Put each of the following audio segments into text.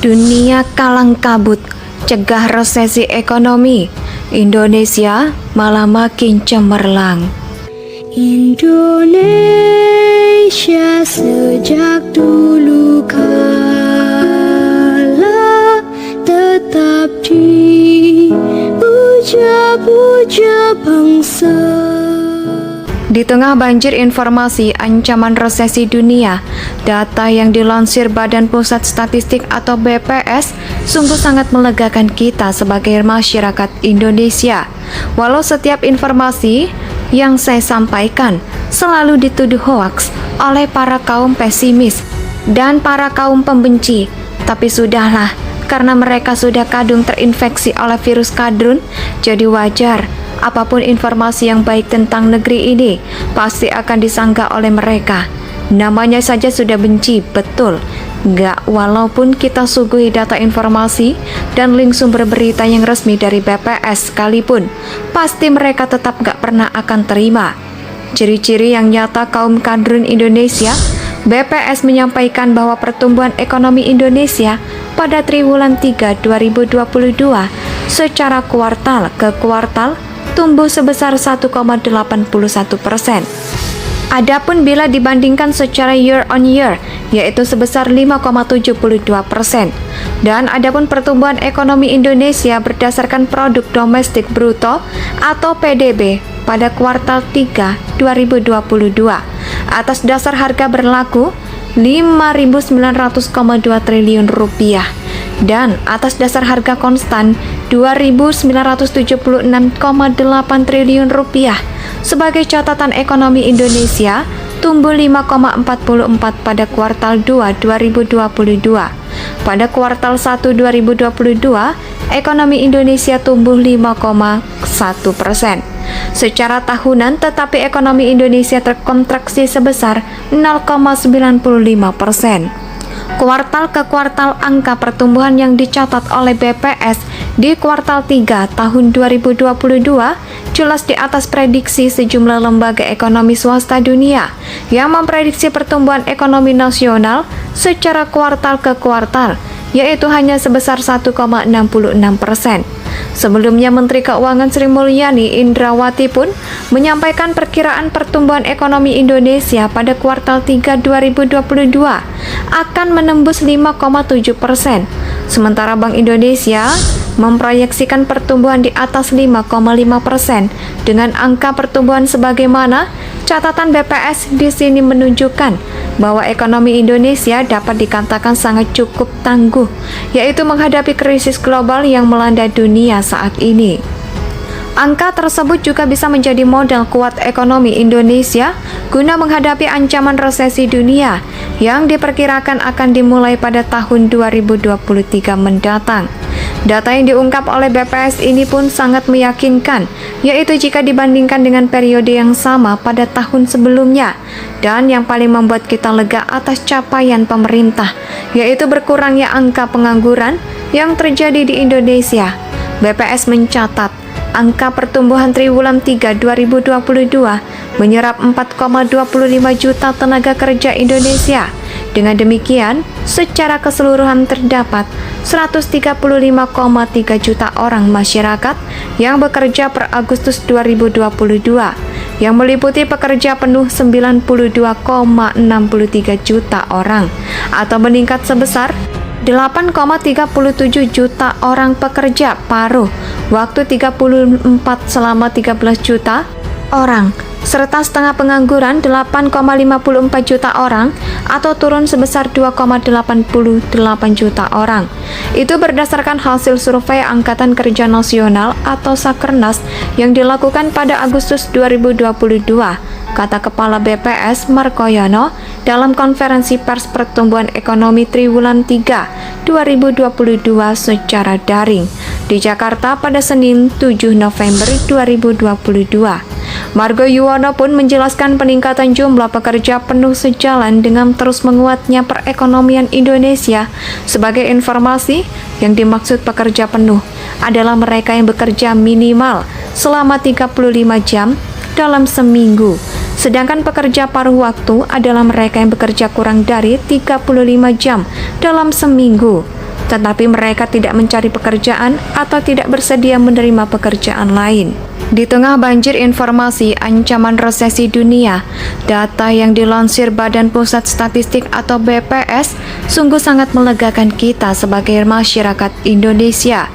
Dunia kalang kabut, cegah resesi ekonomi. Indonesia malah makin cemerlang. Indonesia sejak dulu kala tetap dipuja-puja bangsa. Di tengah banjir informasi ancaman resesi dunia, data yang dilansir Badan Pusat Statistik atau BPS sungguh sangat melegakan kita sebagai masyarakat Indonesia. Walau setiap informasi yang saya sampaikan selalu dituduh hoaks oleh para kaum pesimis dan para kaum pembenci, tapi sudahlah, karena mereka sudah kadung terinfeksi oleh virus kadrun, jadi wajar apapun informasi yang baik tentang negeri ini pasti akan disanggah oleh mereka. Namanya saja sudah benci, betul. Nggak, walaupun kita suguhi data informasi dan link sumber berita yang resmi dari BPS sekalipun, pasti mereka tetap nggak pernah akan terima. Ciri-ciri yang nyata kaum kadrun Indonesia, BPS menyampaikan bahwa pertumbuhan ekonomi Indonesia pada triwulan 3 2022 secara kuartal ke kuartal tumbuh sebesar 1,81%. Adapun bila dibandingkan secara year on year, yaitu sebesar 5,72%. Dan adapun pertumbuhan ekonomi Indonesia berdasarkan produk domestik bruto atau PDB pada kuartal 3 2022 atas dasar harga berlaku 5.900,2 triliun rupiah dan atas dasar harga konstan 2.976,8 triliun rupiah. Sebagai catatan ekonomi Indonesia tumbuh 5,44 pada kuartal 2 2022. Pada kuartal 1 2022, ekonomi Indonesia tumbuh 5,1%. Secara tahunan, tetapi ekonomi Indonesia terkontraksi sebesar 0,95%. Kuartal ke kuartal angka pertumbuhan yang dicatat oleh BPS di kuartal 3 tahun 2022 jelas di atas prediksi sejumlah lembaga ekonomi swasta dunia yang memprediksi pertumbuhan ekonomi nasional secara kuartal ke kuartal, yaitu hanya sebesar 1,66%. Sebelumnya, Menteri Keuangan Sri Mulyani Indrawati pun menyampaikan perkiraan pertumbuhan ekonomi Indonesia pada kuartal 3 2022 akan menembus 5,7%. Sementara Bank Indonesia memproyeksikan pertumbuhan di atas 5,5% dengan angka pertumbuhan sebagaimana catatan BPS di sini menunjukkan bahwa ekonomi Indonesia dapat dikatakan sangat cukup tangguh, yaitu menghadapi krisis global yang melanda dunia saat ini. Angka tersebut juga bisa menjadi modal kuat ekonomi Indonesia guna menghadapi ancaman resesi dunia yang diperkirakan akan dimulai pada tahun 2023 mendatang. Data yang diungkap oleh BPS ini pun sangat meyakinkan, yaitu jika dibandingkan dengan periode yang sama pada tahun sebelumnya. Dan yang paling membuat kita lega atas capaian pemerintah, yaitu berkurangnya angka pengangguran yang terjadi di Indonesia. BPS mencatat, angka pertumbuhan triwulan 3 2022 menyerap 4,25 juta tenaga kerja Indonesia. Dengan demikian, secara keseluruhan terdapat 135,3 juta orang masyarakat yang bekerja per Agustus 2022, yang meliputi pekerja penuh 92,63 juta orang, atau meningkat sebesar 8,37 juta orang pekerja paruh waktu 34 selama 13 juta orang, serta setengah pengangguran 8,54 juta orang atau turun sebesar 2,88 juta orang. Itu berdasarkan hasil survei Angkatan Kerja Nasional atau Sakernas yang dilakukan pada Agustus 2022, kata Kepala BPS Markoyono dalam konferensi pers pertumbuhan ekonomi triwulan 3 2022 secara daring di Jakarta pada Senin 7 November 2022. Margo Yuwono pun menjelaskan peningkatan jumlah pekerja penuh sejalan dengan terus menguatnya perekonomian Indonesia. Sebagai informasi, yang dimaksud pekerja penuh adalah mereka yang bekerja minimal selama 35 jam dalam seminggu. Sedangkan pekerja paruh waktu adalah mereka yang bekerja kurang dari 35 jam dalam seminggu. tetapi mereka tidak mencari pekerjaan atau tidak bersedia menerima pekerjaan lain. Di tengah banjir informasi ancaman resesi dunia, data yang dilansir Badan Pusat Statistik atau BPS sungguh sangat melegakan kita sebagai masyarakat Indonesia.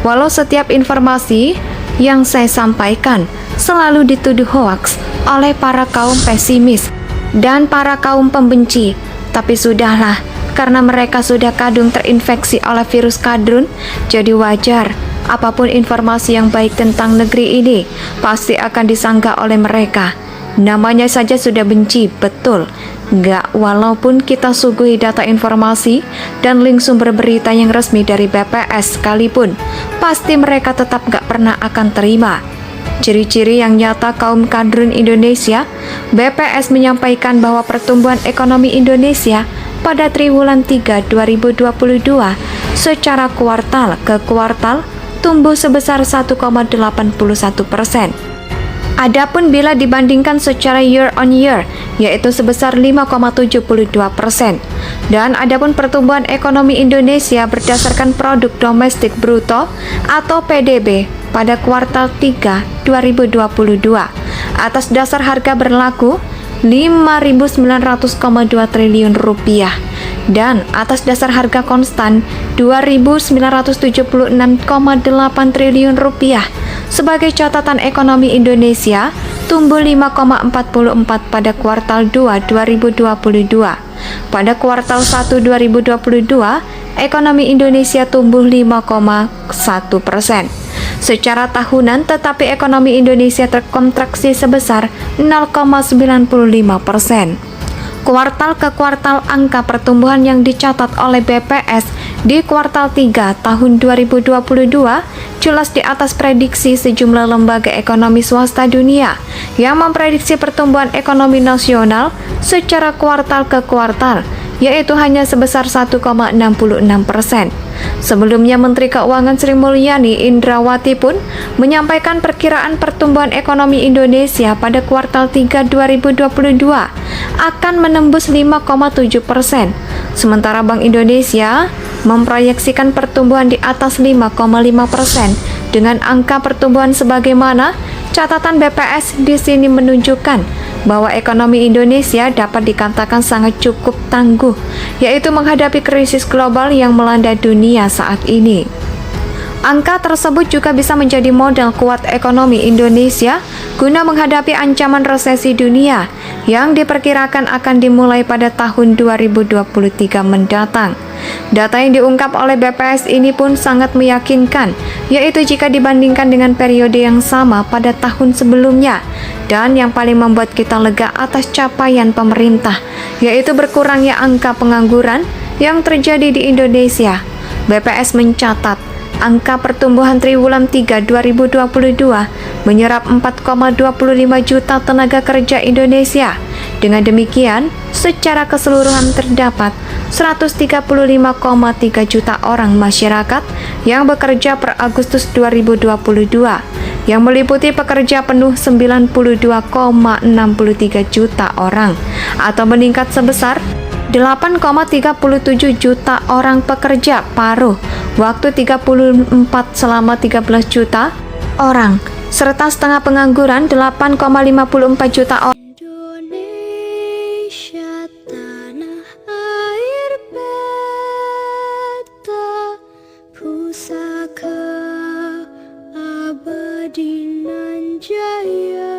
Walau setiap informasi yang saya sampaikan selalu dituduh hoaks oleh para kaum pesimis dan para kaum pembenci, tapi sudahlah, karena mereka sudah kadung terinfeksi oleh virus kadrun, jadi wajar apapun informasi yang baik tentang negeri ini pasti akan disanggah oleh mereka. Namanya saja sudah benci, betul. Nggak, walaupun kita suguhi data informasi dan link sumber berita yang resmi dari BPS sekalipun, pasti mereka tetap nggak pernah akan terima. Ciri-ciri yang nyata kaum kadrun Indonesia, BPS menyampaikan bahwa pertumbuhan ekonomi Indonesia pada triwulan 3 2022 secara kuartal ke kuartal tumbuh sebesar 1,81%. Adapun bila dibandingkan secara year on year, yaitu sebesar 5,72%. Dan adapun pertumbuhan ekonomi Indonesia berdasarkan produk domestik bruto atau PDB pada kuartal 3 2022 atas dasar harga berlaku 5.900,2 triliun rupiah dan atas dasar harga konstan 2.976,8 triliun rupiah. Sebagai catatan ekonomi Indonesia tumbuh 5,44 pada kuartal 2 2022. Pada kuartal 1 2022, ekonomi Indonesia tumbuh 5,1%. Secara tahunan, tetapi ekonomi Indonesia terkontraksi sebesar 0,95%. Kuartal ke kuartal angka pertumbuhan yang dicatat oleh BPS di kuartal 3 tahun 2022 jelas di atas prediksi sejumlah lembaga ekonomi swasta dunia yang memprediksi pertumbuhan ekonomi nasional secara kuartal ke kuartal, yaitu hanya sebesar 1,66%. Sebelumnya, Menteri Keuangan Sri Mulyani Indrawati pun menyampaikan perkiraan pertumbuhan ekonomi Indonesia pada kuartal 3 2022 akan menembus 5,7%. Sementara Bank Indonesia memproyeksikan pertumbuhan di atas 5,5% dengan angka pertumbuhan sebagaimana catatan BPS di sini menunjukkan bahwa ekonomi Indonesia dapat dikatakan sangat cukup tangguh, yaitu menghadapi krisis global yang melanda dunia saat ini. Angka tersebut juga bisa menjadi modal kuat ekonomi Indonesia guna menghadapi ancaman resesi dunia yang diperkirakan akan dimulai pada tahun 2023 mendatang. Data yang diungkap oleh BPS ini pun sangat meyakinkan, yaitu jika dibandingkan dengan periode yang sama pada tahun sebelumnya. Dan yang paling membuat kita lega atas capaian pemerintah, yaitu berkurangnya angka pengangguran yang terjadi di Indonesia. BPS mencatat angka pertumbuhan triwulan 3 2022 menyerap 4,25 juta tenaga kerja Indonesia. Dengan demikian, secara keseluruhan terdapat 135,3 juta orang masyarakat yang bekerja per Agustus 2022, yang meliputi pekerja penuh 92,63 juta orang, atau meningkat sebesar 8,37 juta orang pekerja paruh waktu 34 selama 13 juta orang, serta setengah pengangguran 8,54 juta orang. Indonesia tanah air beta, pusaka abadi nan jaya.